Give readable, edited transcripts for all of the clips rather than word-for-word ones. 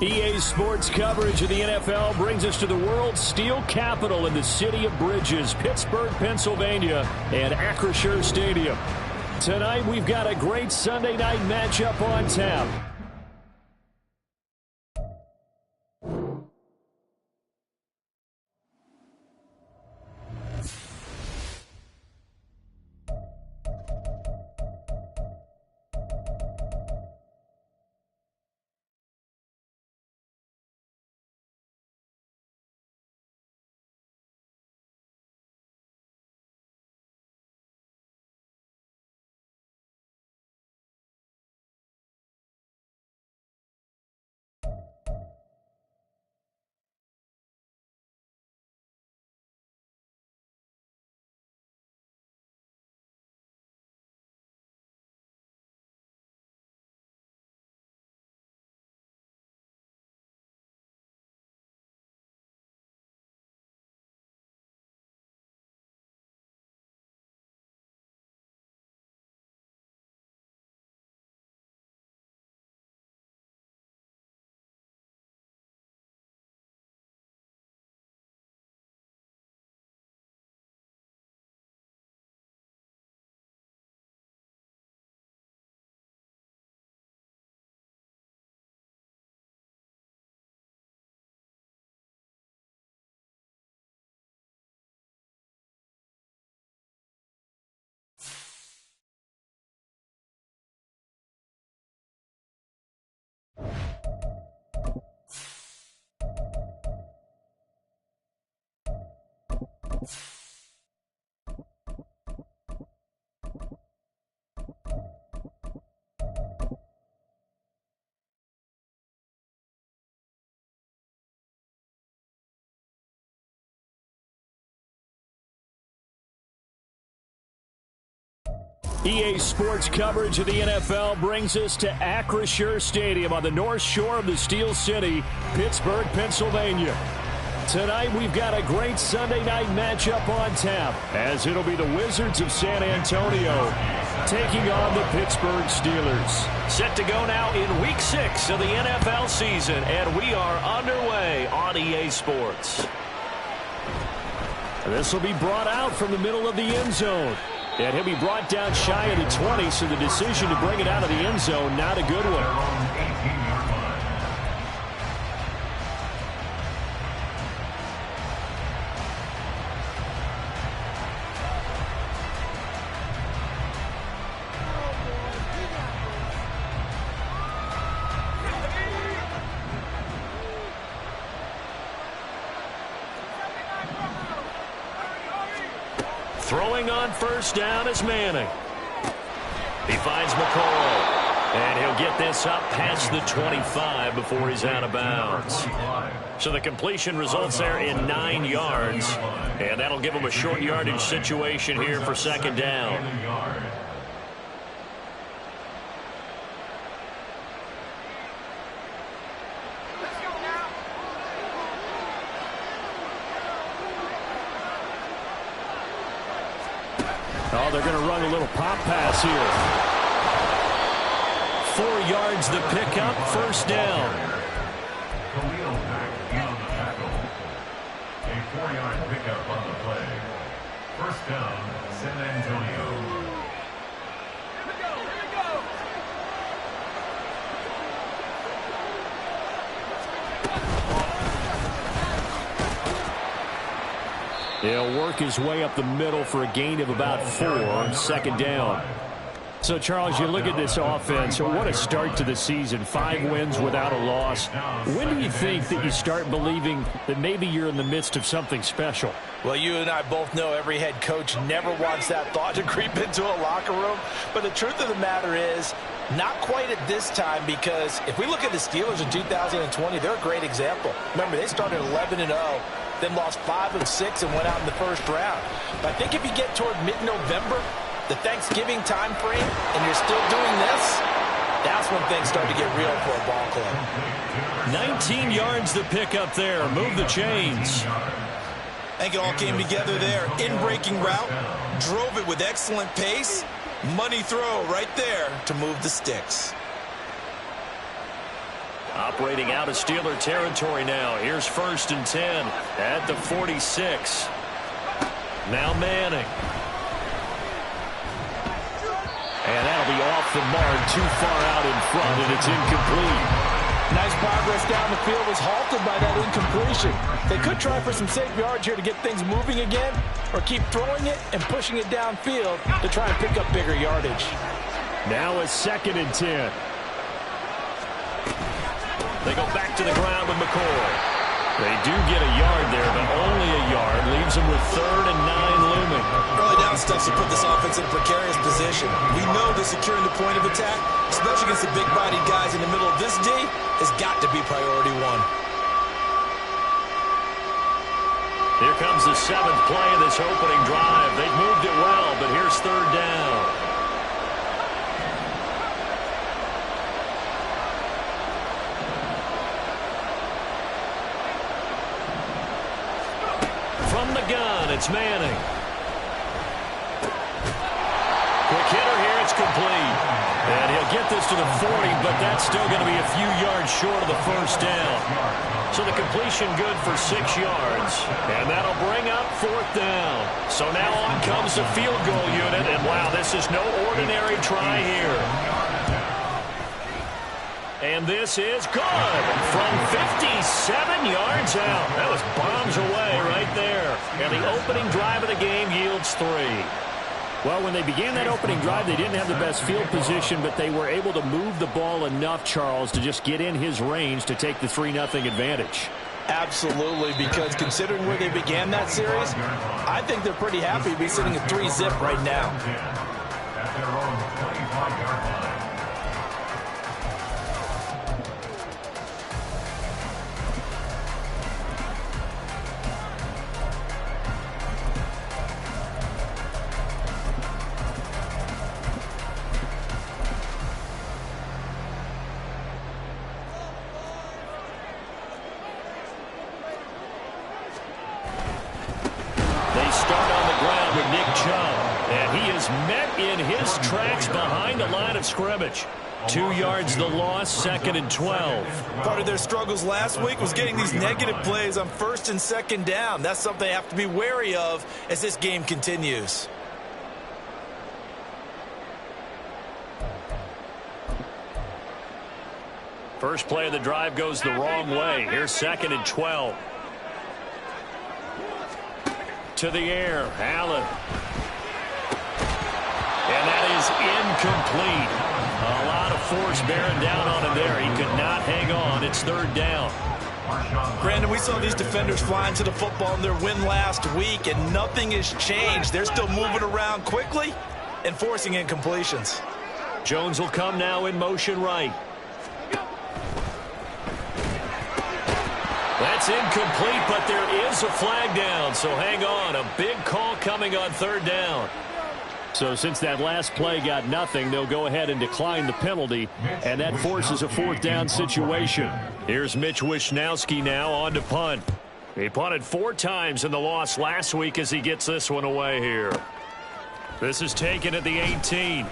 EA Sports coverage of the NFL brings us to the world's steel capital in the city of Bridges, Pittsburgh, Pennsylvania, and Acrisure Stadium. Tonight, we've got a great Sunday night matchup on tap. EA Sports coverage of the NFL brings us to Acrisure Stadium on the north shore of the Steel City, Pittsburgh, Pennsylvania. Tonight, we've got a great Sunday night matchup on tap, as it'll be the Wizards of San Antonio taking on the Pittsburgh Steelers. Set to go now in Week 6 of the NFL season, and we are underway on EA Sports. This will be brought out from the middle of the end zone. And he'll be brought down shy of the 20, so the decision to bring it out of the end zone, not a good one. Throwing on first down is Manning. He finds McCall. And he'll get this up past the 25 before he's out of bounds. So the completion results there in 9 yards. And that'll give him a short yardage situation here for second down. Oh, they're going to run a little pop pass here. 4 yards the pickup, first down. Khalil Mack on the tackle. A 4-yard pickup on the play. First down, San Antonio. He'll work his way up the middle for a gain of about 4, second down. So, Charles, you look at this offense, so what a start to the season. 5 wins without a loss. When do you think that you start believing that maybe you're in the midst of something special? Well, you and I both know every head coach never wants that thought to creep into a locker room. But the truth of the matter is, not quite at this time, because if we look at the Steelers in 2020, they're a great example. Remember, they started 11-0, then lost 5 of 6 and went out in the first round. But I think if you get toward mid-November, the Thanksgiving time frame, and you're still doing this, that's when things start to get real for a ball club. 19 yards to pick up there. Move the chains. I think it all came together there. In-breaking route, drove it with excellent pace. Money throw right there to move the sticks. Operating out of Steeler territory now. Here's 1st and 10 at the 46. Now Manning. And that'll be off the mark, too far out in front, and it's incomplete. Nice progress down the field was halted by that incompletion. They could try for some safe yards here to get things moving again, or keep throwing it and pushing it downfield to try and pick up bigger yardage. Now a 2nd and 10. They go back to the ground with McCoy. They do get a yard there, but only a yard. Leaves them with 3rd and 9 looming. Early down stuff to put this offense in a precarious position. We know that securing the point of attack, especially against the big-bodied guys in the middle of this D, has got to be priority 1. Here comes the 7th play of this opening drive. They've moved it well, but here's 3rd down. From the gun, it's Manning. Quick hitter here, it's complete. And he'll get this to the 40, but that's still going to be a few yards short of the 1st down. So the completion good for 6 yards. And that'll bring up 4th down. So now on comes the field goal unit. And wow, this is no ordinary try here. And this is good from 57 yards out. That was bombs away right there. And the opening drive of the game yields 3. Well, when they began that opening drive, they didn't have the best field position, but they were able to move the ball enough, Charles, to just get in his range to take the 3-0 advantage. Absolutely, because considering where they began that series, I think they're pretty happy to be sitting at 3-zip right now. At their own 25-yard line. Met in his tracks behind the line of scrimmage. 2 yards the loss, 2nd and 12. Part of their struggles last week was getting these negative plays on 1st and 2nd down. That's something they have to be wary of as this game continues. First play of the drive goes the wrong way. Here's 2nd and 12. To the air, Allen. And that is incomplete. A lot of force bearing down on him there. He could not hang on. It's 3rd down. Brandon, we saw these defenders flying to the football in their win last week, and nothing has changed. They're still moving around quickly and forcing incompletions. Jones will come now in motion right. That's incomplete, but there is a flag down, so hang on. A big call coming on 3rd down. So since that last play got nothing, they'll go ahead and decline the penalty, and that forces a 4th down situation. Here's Mitch Wishnowski now on to punt. He punted 4 times in the loss last week as he gets this one away here. This is taken at the 18.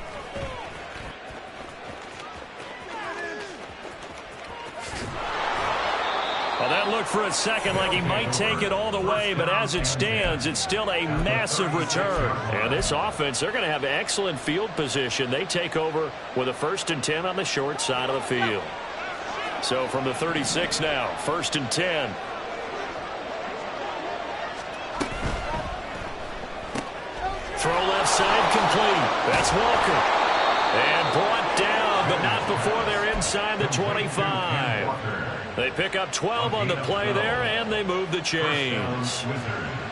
Well, that looked for a second like he might take it all the way, but as it stands, it's still a massive return. And this offense, they're going to have excellent field position. They take over with a 1st and 10 on the short side of the field. So from the 36 now, 1st and 10. Throw left side complete. That's Walker. And brought down, but not before they're inside the 25. They pick up 12 on the play there, and they move the chains.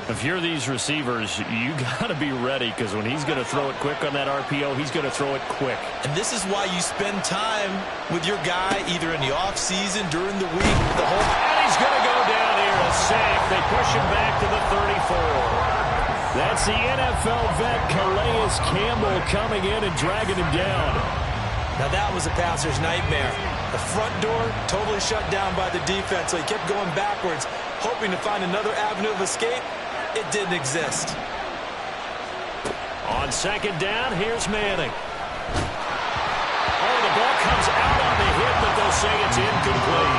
If you're these receivers, you got to be ready, because when he's going to throw it quick on that RPO, he's going to throw it quick. And this is why you spend time with your guy, either in the offseason, during the week, And he's going to go down here, a sack. They push him back to the 34. That's the NFL vet Calais Campbell coming in and dragging him down. Now that was a passer's nightmare. The front door totally shut down by the defense, so he kept going backwards, hoping to find another avenue of escape. It didn't exist. On second down, here's Manning. Oh, the ball comes out on the hit, but they'll say it's incomplete.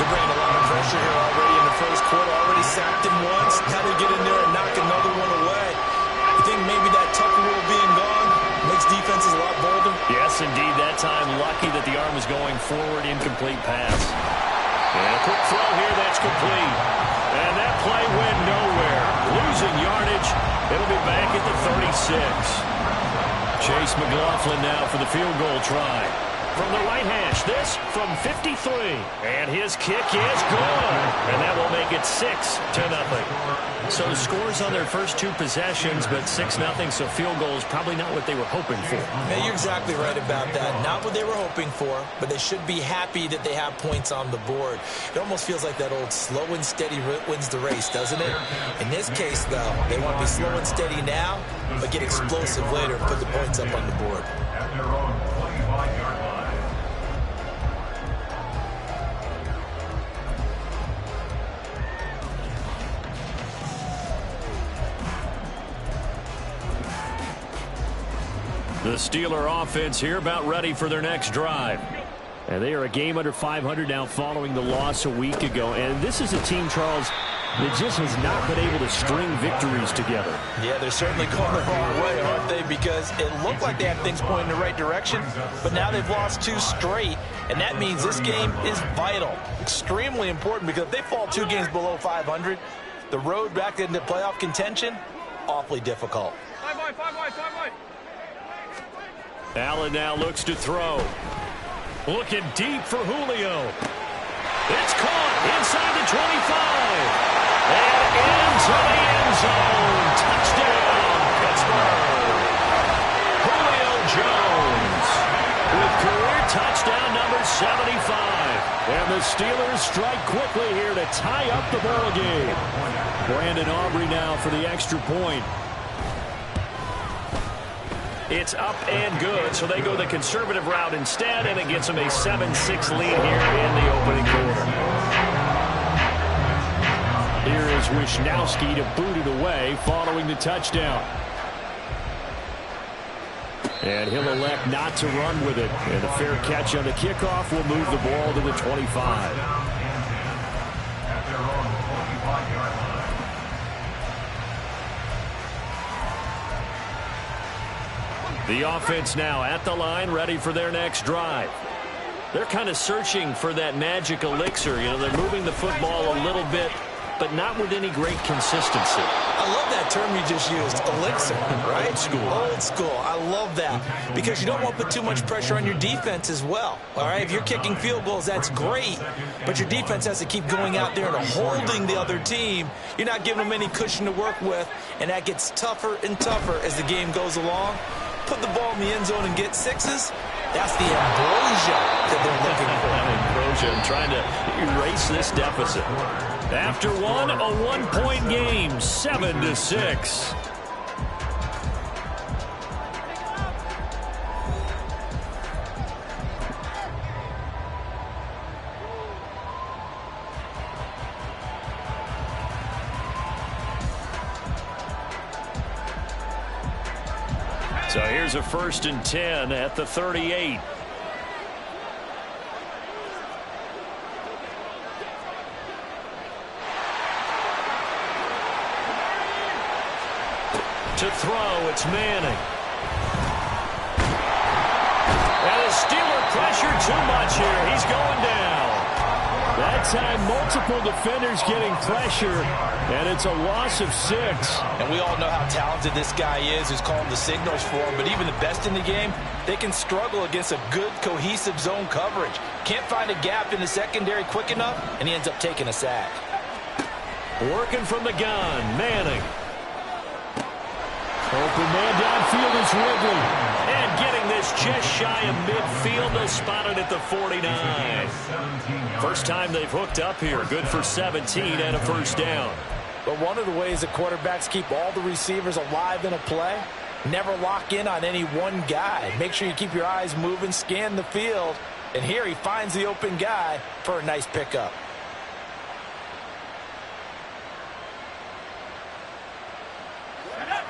They're bringing a lot of pressure here already in the first quarter. Already sacked him once. Now they get in there and knock another one away. You think maybe that Tucker rule being gone makes defenses a lot bolder? Yes, indeed. That time, lucky that the arm was going forward. Incomplete pass. And a quick throw here. That's complete. And that play went nowhere. Losing yardage. It'll be back at the 36. Chase McLaughlin now for the field goal try. From the right hash, this from 53. And his kick is good. And that will make it 6-0. So scores on their first two possessions, but 6-0, so field goal is probably not what they were hoping for. Yeah, you're exactly right about that. Not what they were hoping for, but they should be happy that they have points on the board. It almost feels like that old slow and steady wins the race, doesn't it? In this case, though, they want to be slow and steady now, but get explosive later and put the points up on the board. At their own 25-yard line. The Steeler offense here about ready for their next drive. And they are a game under 500 now following the loss a week ago. And this is a team, Charles, that just has not been able to string victories together. Yeah, they're certainly going the wrong way, aren't they? Because it looked like they had things pointing in the right direction, but now they've lost 2 straight, and that means this game is vital, extremely important, because if they fall 2 games below 500, the road back into playoff contention, awfully difficult. Allen now looks to throw. Looking deep for Julio. It's caught inside the 25. And into the end zone. Touchdown, Pittsburgh. Julio Jones with career touchdown number 75. And the Steelers strike quickly here to tie up the ball game. Brandon Aubrey now for the extra point. It's up and good, so they go the conservative route instead, and it gets them a 7-6 lead here in the opening quarter. Here is Wisnowski to boot it away following the touchdown. And he'll elect not to run with it. And a fair catch on the kickoff will move the ball to the 25. At their own 25-yard line. The offense now at the line, ready for their next drive. They're kind of searching for that magic elixir. You know, they're moving the football a little bit, but not with any great consistency. I love that term you just used, elixir, right? Old school. Old school. I love that because you don't want to put too much pressure on your defense as well. All right, if you're kicking field goals, that's great, but your defense has to keep going out there and holding the other team. You're not giving them any cushion to work with, and that gets tougher and tougher as the game goes along. Put the ball in the end zone and get 6s. That's the ambrosia that they're looking for. Ambrosia trying to erase this deficit. After one, a 1-point game, 7-6. So here's a 1st and 10 at the 38. To throw, it's Manning. And the Steeler pressure too much here. He's going down. That time, multiple defenders getting pressure, and it's a loss of 6. And we all know how talented this guy is who's calling the signals for him, but even the best in the game, they can struggle against a good, cohesive zone coverage. Can't find a gap in the secondary quick enough, and he ends up taking a sack. Working from the gun, Manning. Open man downfield is Ridley. And getting this just shy of midfield. They'll spot it at the 49. First time they've hooked up here. Good for 17 and a first down. But one of the ways that quarterbacks keep all the receivers alive in a play, never lock in on any one guy. Make sure you keep your eyes moving, scan the field. And here he finds the open guy for a nice pickup.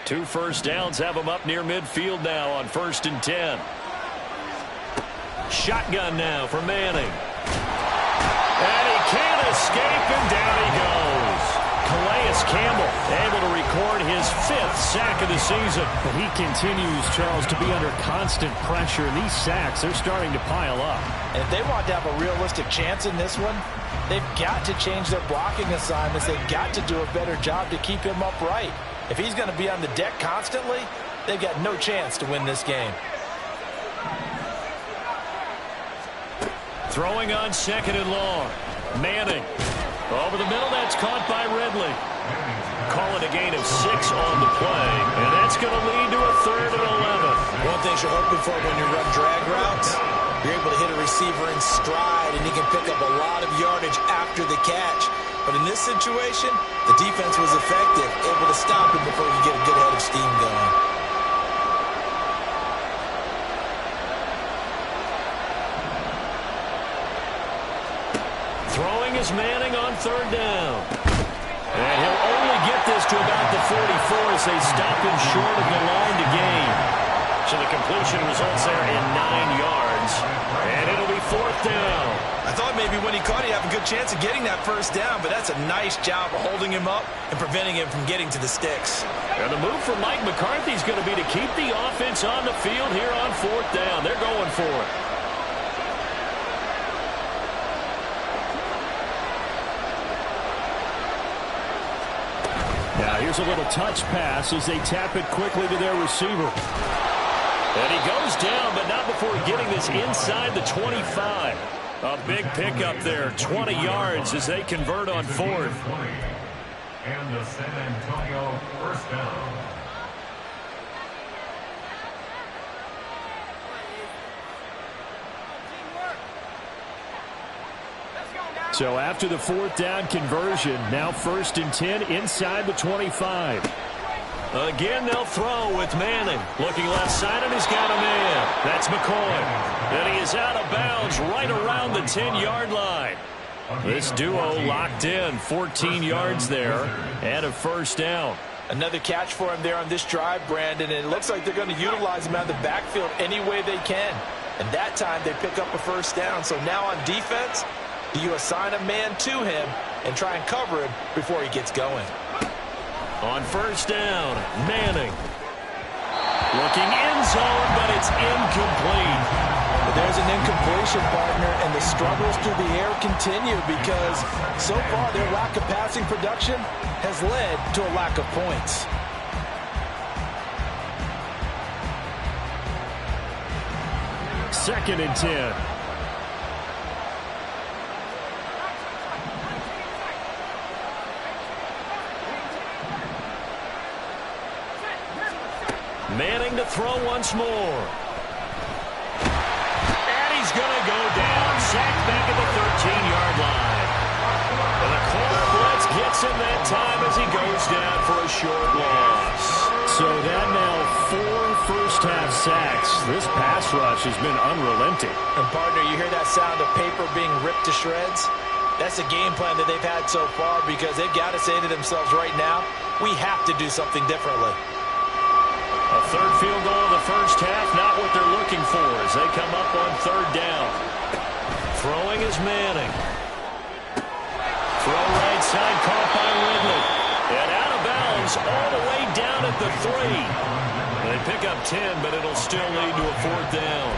Two first downs have him up near midfield now on 1st and 10. Shotgun now for Manning. And he can't escape, and down he goes. Calais Campbell able to record his 5th sack of the season. But he continues, Charles, to be under constant pressure. And these sacks, they're starting to pile up. And if they want to have a realistic chance in this one, they've got to change their blocking assignments. They've got to do a better job to keep him upright. If he's going to be on the deck constantly, they've got no chance to win this game. Throwing on 2nd and long. Manning. Over the middle, that's caught by Ridley. Calling a gain of 6 on the play, and that's going to lead to a 3rd and 11. One thing you're hoping for when you run drag routes, you're able to hit a receiver in stride, and he can pick up a lot of yardage after the catch. But in this situation, the defense was effective, able to stop him before he could get a good head of steam going. Throwing is Manning on 3rd down. And he'll only get this to about the 44 as they stop him short of the line to gain. So the completion results there in 9 yards. And it'll be 4th down. I thought maybe when he caught it, he'd have a good chance of getting that first down, but that's a nice job of holding him up and preventing him from getting to the sticks. And the move for Mike McCarthy is going to be to keep the offense on the field here on 4th down. They're going for it. Now here's a little touch pass as they tap it quickly to their receiver. And he goes down, but not before getting this inside the 25. A big pickup there, 20 yards as they convert on 4th. And the San Antonio first down. So after the 4th down conversion, now 1st and 10 inside the 25. Again, they'll throw with Manning. Looking left side, and he's got a man. That's McCoy. And he is out of bounds right around the 10-yard line. This duo locked in, 14 yards there, and a first down. Another catch for him there on this drive, Brandon, and it looks like they're going to utilize him out of the backfield any way they can. And that time, they pick up a first down. So now on defense, do you assign a man to him and try and cover him before he gets going? On first down, Manning. Looking end zone, but it's incomplete. But there's an incompletion, partner, and the struggles through the air continue because so far their lack of passing production has led to a lack of points. Second and 10. Manning to throw once more. And he's going to go down. Sacked back at the 13-yard line. And the corner blitz gets him that time as he goes down for a short loss. So that now 4 first-half sacks. This pass rush has been unrelenting. And, partner, you hear that sound of paper being ripped to shreds? That's the game plan that they've had so far because they've got to say to themselves right now, we have to do something differently. A third field goal in the first half, not what they're looking for as they come up on 3rd down. Throwing is Manning. Throw right side, caught by Ridley. And out of bounds all the way down at the 3. They pick up 10, but it'll still lead to a 4th down.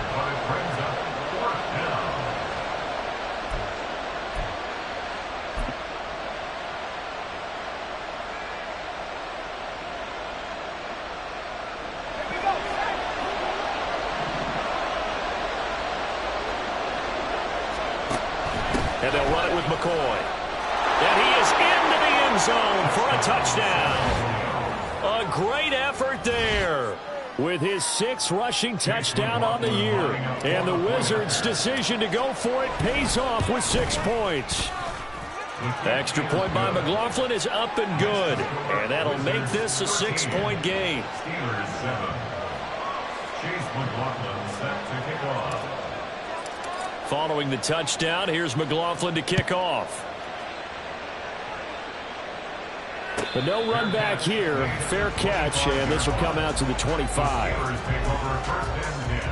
And they'll run it with McCoy. And he is into the end zone for a touchdown. A great effort there with his 6th rushing touchdown on the year. And the Wizards' decision to go for it pays off with 6 points. Extra point by McLaughlin is up and good. And that'll make this a 6-point game. Steelers 7. Chase McLaughlin set to kick off. Following the touchdown, here's McLaughlin to kick off. But no run back here. Fair catch, and this will come out to the 25. Steelers take over 1st and 10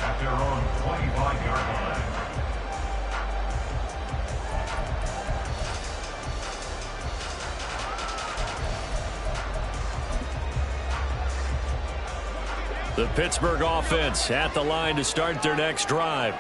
at their own 25-yard line. The Pittsburgh offense at the line to start their next drive.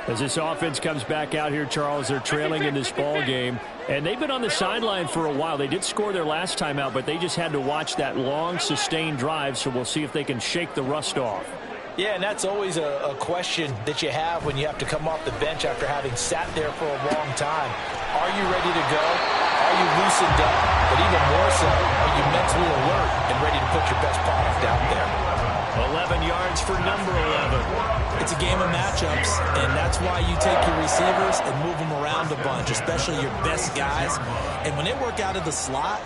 As this offense comes back out here, Charles, they're trailing in this ball game. And they've been on the sideline for a while. They did score their last time out, but they just had to watch that long, sustained drive, so we'll see if they can shake the rust off. Yeah, and that's always a question that you have when you have to come off the bench after having sat there for a long time. Are you ready to go? Are you loosened up? But even more so, are you mentally alert and ready to put your best product out there? 11 yards for number 11. It's a game of matchups, and that's why you take your receivers and move them around a bunch, especially your best guys. And when they work out of the slot,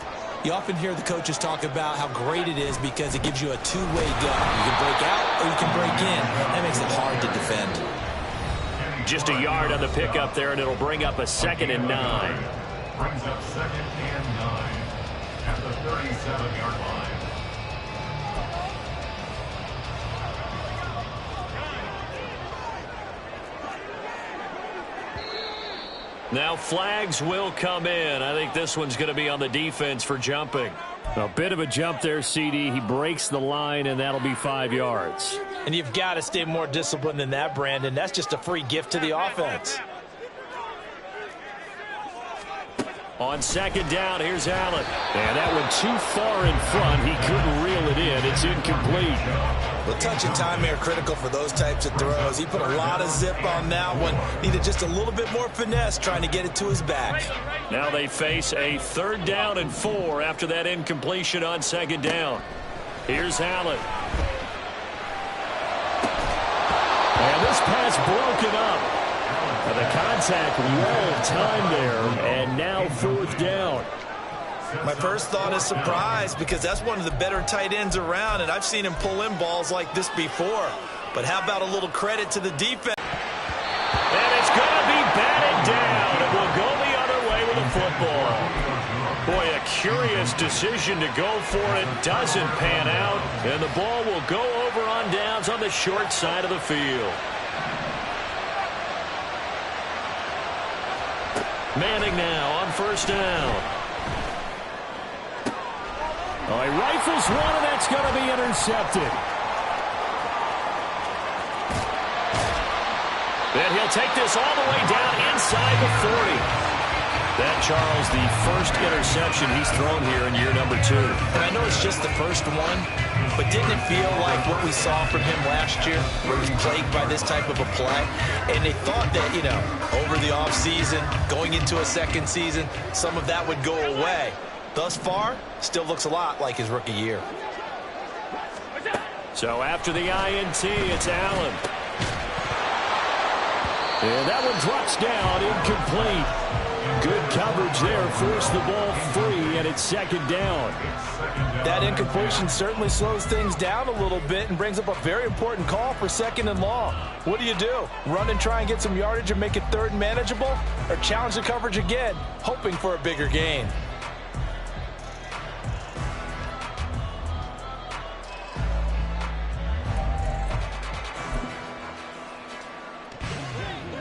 you often hear the coaches talk about how great it is because it gives you a two-way gun. You can break out or you can break in. That makes it hard to defend. Just a yard on the pickup there, and it'll bring up a 2nd and 9. Brings up 2nd and 9 at the 37-yard line. Now flags will come in. I think this one's going to be on the defense for jumping. A bit of a jump there, CD. He breaks the line, and that'll be 5 yards. And you've got to stay more disciplined than that, Brandon. That's just a free gift to the offense. On 2nd down, here's Allen. And that one too far in front. He couldn't reel it in. It's incomplete. Well, touch and timing are critical for those types of throws. He put a lot of zip on that one. Needed just a little bit more finesse trying to get it to his back. Now they face a 3rd down and 4 after that incompletion on 2nd down. Here's Allen. And this pass broken up. The contact well timed there, and now 4th down. My first thought is surprise because that's one of the better tight ends around, and I've seen him pull in balls like this before. But how about a little credit to the defense? And it's going to be batted down. It will go the other way with a football. Boy, a curious decision to go for it. Doesn't pan out, and the ball will go over on downs on the short side of the field. Manning now on 1st down. Oh, he rifles one, and that's going to be intercepted. Then he'll take this all the way down inside the 40. That, Charles, the first interception he's thrown here in year number 2. And I know it's just the first one, but didn't it feel like what we saw from him last year, where he was plagued by this type of a play? And they thought that, you know, over the offseason, going into a 2nd season, some of that would go away. Thus far, still looks a lot like his rookie year. So after the INT, it's Allen. And that one drops down, incomplete. Good coverage there, forced the ball free, and it's 2nd down. That incompletion certainly slows things down a little bit and brings up a very important call for 2nd and long. What do? Run and try and get some yardage and make it 3rd and manageable? Or challenge the coverage again, hoping for a bigger gain?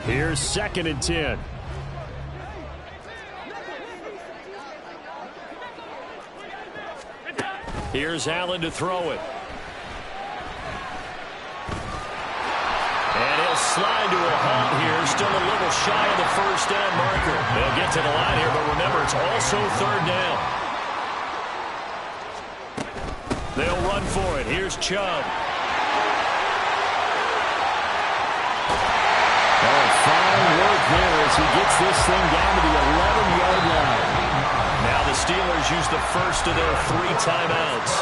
Here's 2nd and 10. Here's Allen to throw it. And he'll slide to a halt here. Still a little shy of the 1st down marker. They'll get to the line here, but remember, it's also 3rd down. They'll run for it. Here's Chubb. Oh, fine work there as he gets this thing down to the 11-yard line. Now the Steelers use the first of their 3 timeouts,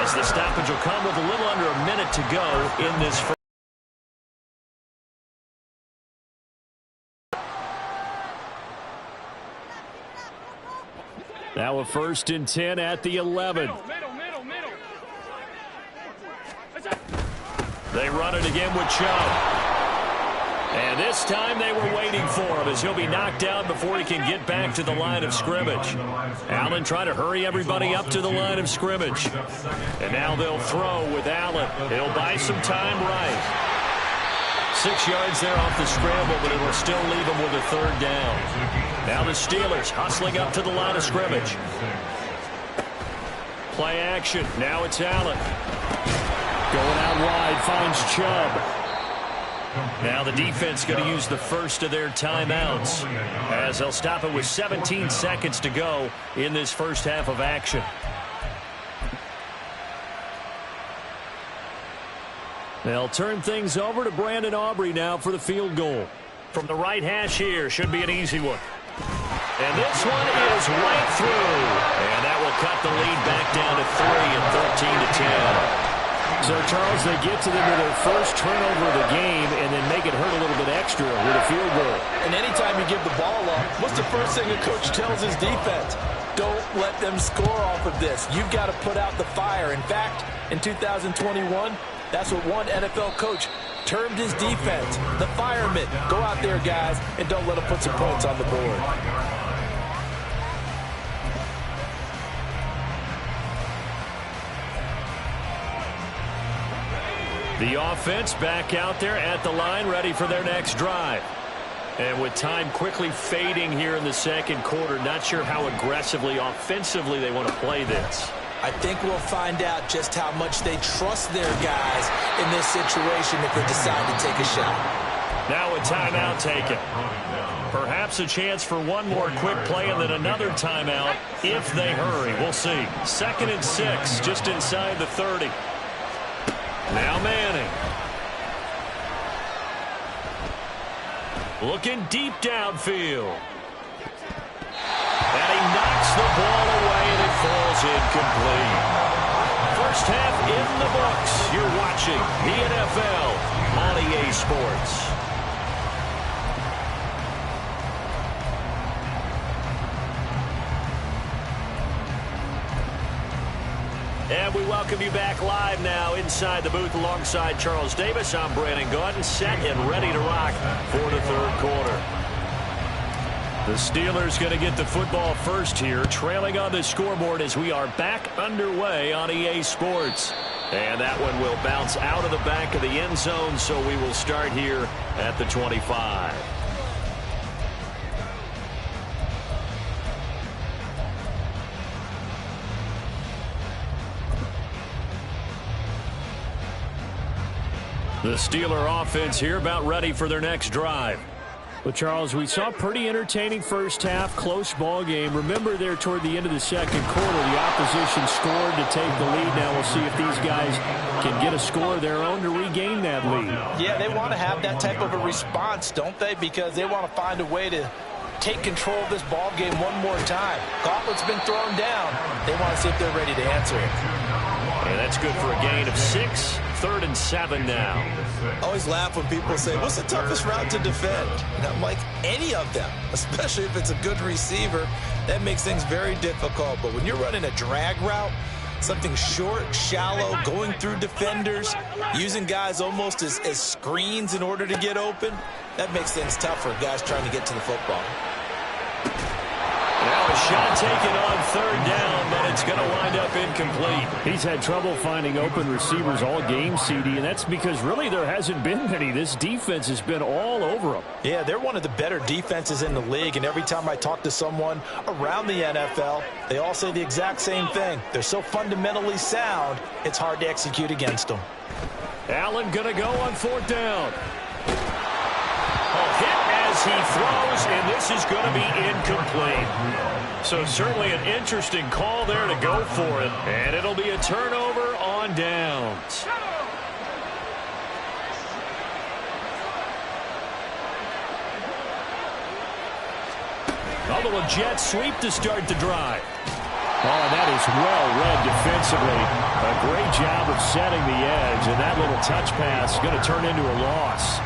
as the stoppage will come with a little under a minute to go in this first. Now a 1st and 10 at the 11. They run it again with Chubb. And this time they were waiting for him, as he'll be knocked down before he can get back to the line of scrimmage. Allen trying to hurry everybody up to the line of scrimmage. And now they'll throw with Allen. He'll buy some time right. 6 yards there off the scramble, but it'll still leave him with a 3rd down. Now the Steelers hustling up to the line of scrimmage. Play action. Now it's Allen. Going out wide, finds Chubb. Now the defense going to use the first of their timeouts, as they'll stop it with 17 seconds to go in this first half of action. They'll turn things over to Brandon Aubrey now for the field goal. From the right hash here, should be an easy one. And this one is right through. And that will cut the lead back down to 3 and 13-10. So, Charles, they get to them with their first turnover of the game and then make it hurt a little bit extra with a field goal. And anytime you give the ball up, what's the first thing a coach tells his defense? Don't let them score off of this. You've got to put out the fire. In fact, in 2021, that's what one NFL coach termed his defense, the firemen. Go out there, guys, and don't let them put some points on the board. The offense back out there at the line, ready for their next drive. And with time quickly fading here in the second quarter, not sure how aggressively, offensively they want to play this. I think we'll find out just how much they trust their guys in this situation if they decide to take a shot. Now a timeout taken. Perhaps a chance for one more quick play and then another timeout if they hurry. We'll see. 2nd and 6, just inside the 30. Now Manning. Looking deep downfield. And he knocks the ball away and it falls incomplete. First half in the books. You're watching the NFL on EA Sports. And we welcome you back live now inside the booth alongside Charles Davis. I'm Brandon Gaudin, set and ready to rock for the 3rd quarter. The Steelers going to get the football first here, trailing on the scoreboard as we are back underway on EA Sports. And that one will bounce out of the back of the end zone, so we will start here at the 25. The Steeler offense here about ready for their next drive. Well, Charles, we saw a pretty entertaining first half, close ball game. Remember there toward the end of the second quarter, the opposition scored to take the lead. Now we'll see if these guys can get a score of their own to regain that lead. Yeah, they want to have that type of a response, don't they? Because they want to find a way to take control of this ball game one more time. Gauntlet's been thrown down. They want to see if they're ready to answer it. And that's good for a gain of 6. 3rd and 7 now. I always laugh when people say, what's the toughest route to defend? And I'm like, any of them, especially if it's a good receiver. That makes things very difficult. But when you're running a drag route, something short, shallow, going through defenders, using guys almost as screens in order to get open, that makes things tough for guys trying to get to the football. Now a shot taken on 3rd down, but it's going to wind up incomplete. He's had trouble finding open receivers all game, CD, and that's because really there hasn't been many. This defense has been all over them. Yeah, they're one of the better defenses in the league, and every time I talk to someone around the NFL, they all say the exact same thing. They're so fundamentally sound, it's hard to execute against them. Allen going to go on 4th down. Hit as he throws, and this is going to be incomplete. So certainly an interesting call there to go for it, and it'll be a turnover on downs. A little jet sweep to start the drive. Oh, that is well read defensively. A great job of setting the edge, and that little touch pass is going to turn into a loss.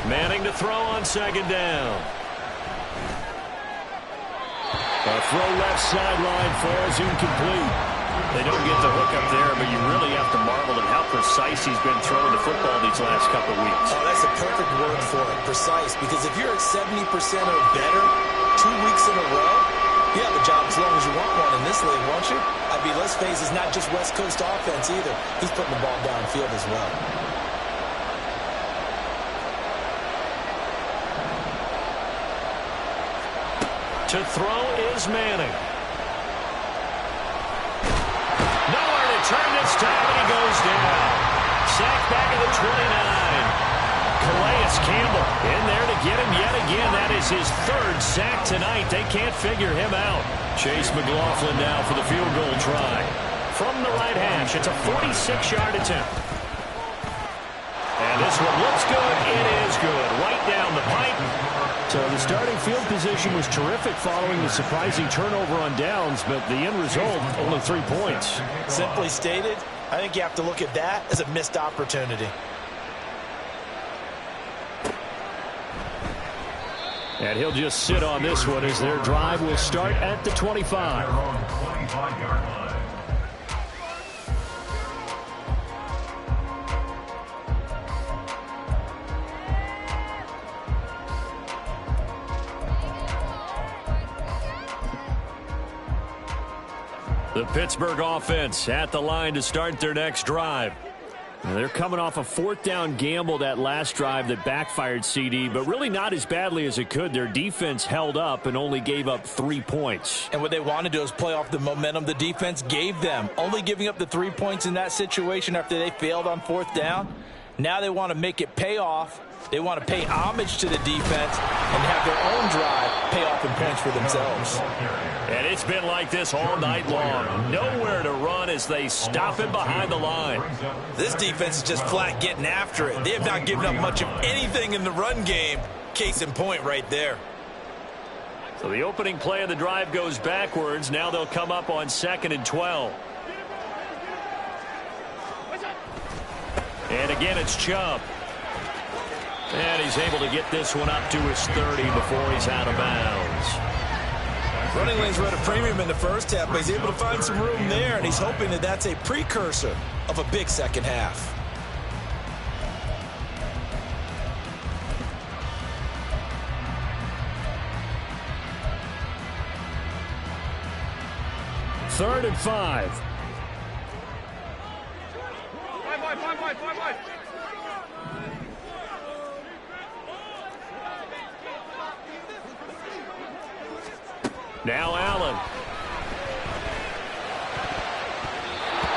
Manning to throw on second down. A throw left sideline falls incomplete. They don't get the hook up there, but you really have to marvel at how precise he's been throwing the football these last couple of weeks. Oh, that's a perfect word for it, precise, because if you're at 70% or better 2 weeks in a row, you have a job as long as you want one in this league, won't you? I mean, let's face it, it's not just West Coast offense either. He's putting the ball downfield as well. To throw is Manning. Nowhere to turn this time, and he goes down. Sacked back at the 29. Calais Campbell in there to get him yet again. That is his third sack tonight. They can't figure him out. Chase McLaughlin now for the field goal try. From the right hash, it's a 46-yard attempt. And this one looks good. It is good. Right down the pipe. So the starting field position was terrific following the surprising turnover on downs, but the end result, only 3 points. Simply stated, I think you have to look at that as a missed opportunity. And he'll just sit on this one as their drive will start at the 25. The Pittsburgh offense at the line to start their next drive. They're coming off a fourth down gamble that last drive that backfired, CD, but really not as badly as it could. Their defense held up and only gave up 3 points. And what they want to do is play off the momentum the defense gave them. Only giving up the 3 points in that situation after they failed on fourth down. Now they want to make it pay off. They want to pay homage to the defense and have their own drive pay off in points for themselves. And it's been like this all night long. Nowhere to run as they stop him behind the line. This defense is just flat getting after it. They have not given up much of anything in the run game. Case in point right there. So the opening play of the drive goes backwards. Now they'll come up on 2nd and 12. And again, it's Chubb. And he's able to get this one up to his 30 before he's out of bounds. Running lanes were at a premium in the first half, but he's able to find some room there, and he's hoping that that's a precursor of a big second half. Third and 5. Now Allen.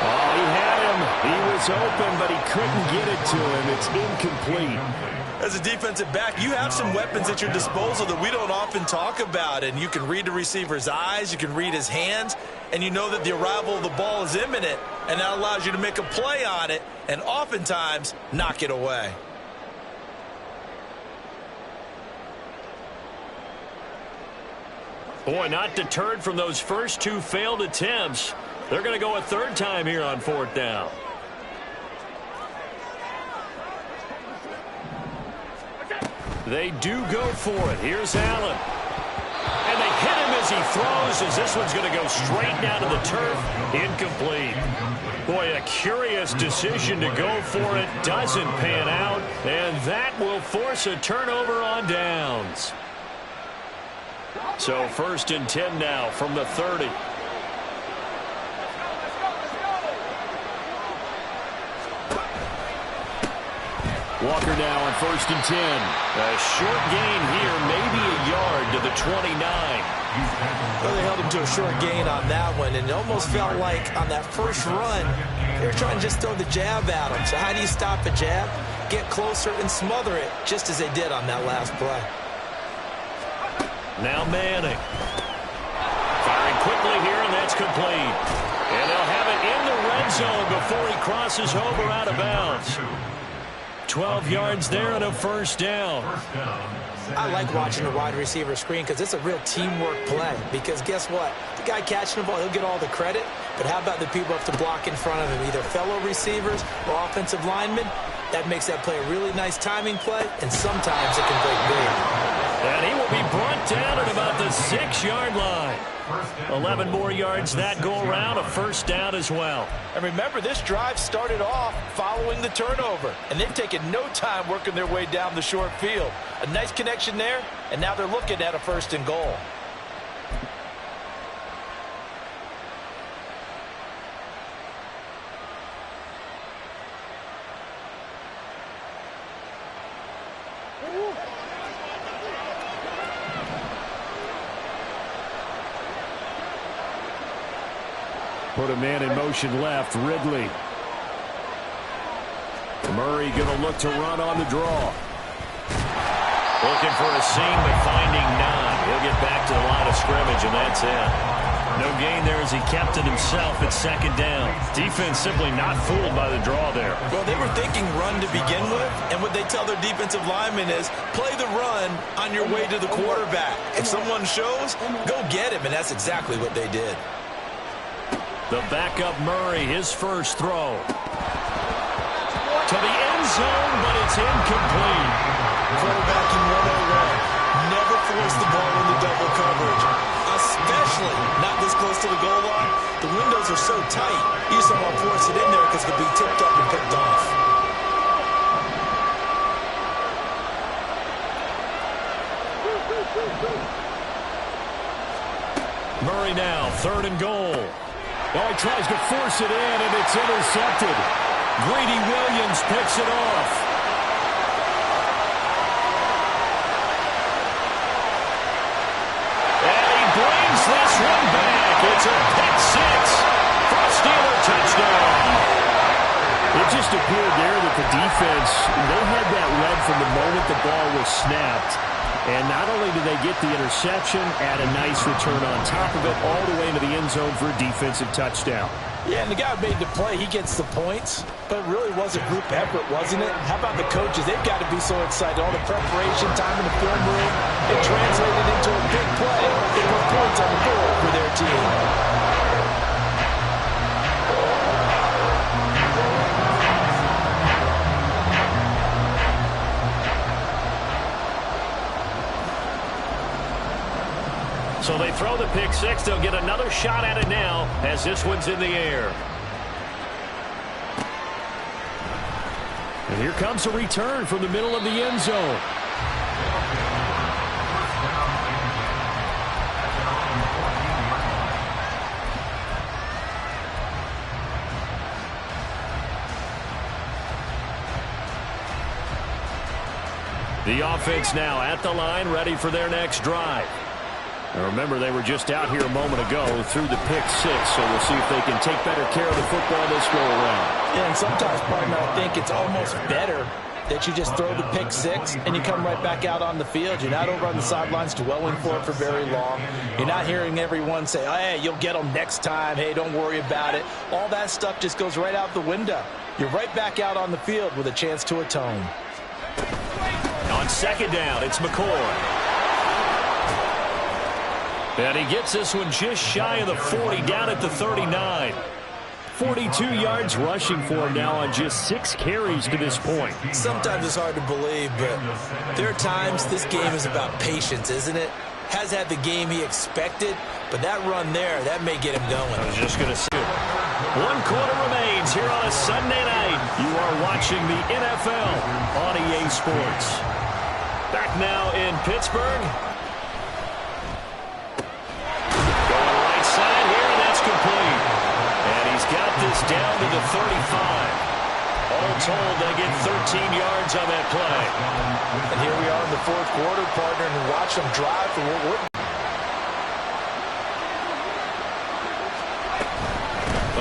Oh, he had him. He was open, but he couldn't get it to him. It's incomplete. As a defensive back, you have some weapons at your disposal that we don't often talk about, and you can read the receiver's eyes, you can read his hands, and you know that the arrival of the ball is imminent, and that allows you to make a play on it and oftentimes knock it away. Boy, not deterred from those first 2 failed attempts. They're going to go a third time here on 4th down. They do go for it. Here's Allen. And they hit him as he throws, as this one's going to go straight down to the turf. Incomplete. Boy, a curious decision to go for it. Doesn't pan out. And that will force a turnover on downs. So 1st and 10 now from the 30. Walker now on 1st and 10. A short gain here, maybe a yard to the 29. Well, they held him to a short gain on that one, and it almost felt like on that first run, they were trying to just throw the jab at him. So how do you stop a jab? Get closer and smother it, just as they did on that last play. Now Manning. Firing quickly here, and that's complete. And they'll have it in the red zone before he crosses over out of bounds. 12 yards there and a first down. I like watching the wide receiver screen because it's a real teamwork play. Because guess what? The guy catching the ball, he'll get all the credit. But how about the people up to block in front of him, either fellow receivers or offensive linemen? That makes that play a really nice timing play, and sometimes it can break big. And he will be brought down at about the 6-yard line. 11 more yards that go around, a first down as well. And remember, this drive started off following the turnover, and they've taken no time working their way down the short field. A nice connection there, and now they're looking at a first and goal. Put a man in motion left, Ridley. Murray going to look to run on the draw. Looking for a seam, but finding none. He'll get back to the line of scrimmage, and that's it. No gain there as he kept it himself at second down. Defense simply not fooled by the draw there. Well, they were thinking run to begin with, and what they tell their defensive linemen is play the run on your way to the quarterback. If someone shows, go get him, and that's exactly what they did. The backup Murray, his first throw. To the end zone, but it's incomplete. Quarterbacking 101. Never force the ball into double coverage, especially not this close to the goal line. The windows are so tight, you just don't want to force it in there because it could be tipped up and picked off. Murray now, third and goal. Oh, he tries to force it in, and it's intercepted. Greedy Williams picks it off. And he brings this one back. It's a pick six for a Steeler touchdown. It just appeared there that the defense, they had that read from the moment the ball was snapped. And not only did they get the interception, add a nice return on top of it, all the way into the end zone for a defensive touchdown. Yeah, and the guy who made the play, he gets the points, but it really was a group effort, wasn't it? How about the coaches? They've got to be so excited. All the preparation, time in the film room, it translated into a big play. It put points on the board for their team. So they throw the pick six. They'll get another shot at it now as this one's in the air. And here comes a return from the middle of the end zone. The offense now at the line, ready for their next drive. Now remember, they were just out here a moment ago through the pick six, so we'll see if they can take better care of the football this go around. Yeah, and sometimes, partner, I think it's almost better that you just throw the pick six and you come right back out on the field. You're not over on the sidelines dwelling for it for very long. You're not hearing everyone say, oh, hey, you'll get them next time. Hey, don't worry about it. All that stuff just goes right out the window. You're right back out on the field with a chance to atone. On second down, it's McCoy. And he gets this one just shy of the 40, down at the 39. 42 yards rushing for him now on just 6 carries to this point. Sometimes it's hard to believe, but there are times this game is about patience, isn't it? Has had the game he expected, but that run there, that may get him going. I was just going to say it. 1 quarter remains here on a Sunday night. You are watching the NFL on EA Sports. Back now in Pittsburgh. Complete. And he's got this down to the 35. All told, they get 13 yards on that play. And here we are in the fourth quarter, partner, and watch them drive for what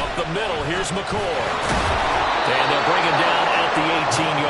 Up the middle, here's McCoy. And they'll bring him down at the 18-yard